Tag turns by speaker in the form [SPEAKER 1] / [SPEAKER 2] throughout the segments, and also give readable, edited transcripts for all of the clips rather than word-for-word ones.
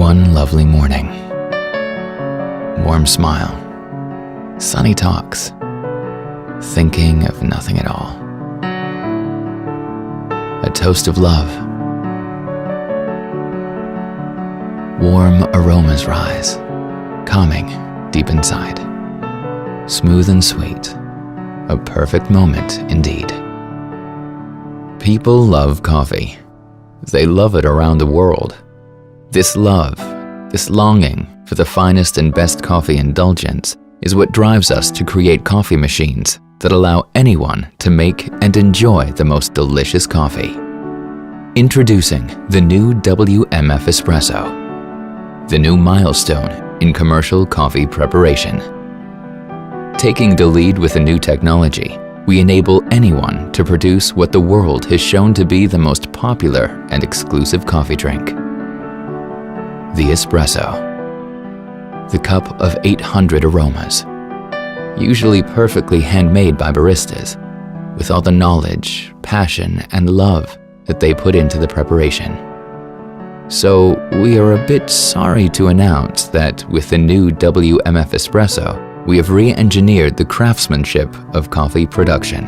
[SPEAKER 1] One lovely morning. Warm smile. Sunny talks. Thinking of nothing at all. A toast of love. Warm aromas rise, calming deep inside. Smooth and sweet. A perfect moment indeed. People love coffee. They love it around the world. This love, this longing for the finest and best coffee indulgence is what drives us to create coffee machines that allow anyone to make and enjoy the most delicious coffee. Introducing the new WMF Espresso, the new milestone in commercial coffee preparation. Taking the lead with a new technology, we enable anyone to produce what the world has shown to be the most popular and exclusive coffee drink. The espresso. The cup of 800 aromas, usually perfectly handmade by baristas, with all the knowledge, passion, and love that they put into the preparation. So we are a bit sorry to announce that with the new WMF Espresso, we have re-engineered the craftsmanship of coffee production.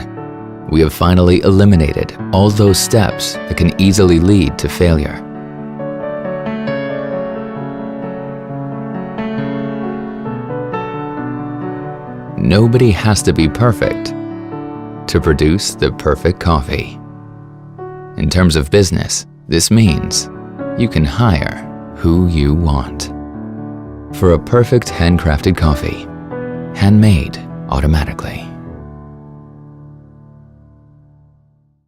[SPEAKER 1] We have finally eliminated all those steps that can easily lead to failure. Nobody has to be perfect to produce the perfect coffee. In terms of business, this means you can hire who you want for a perfect handcrafted coffee, handmade automatically.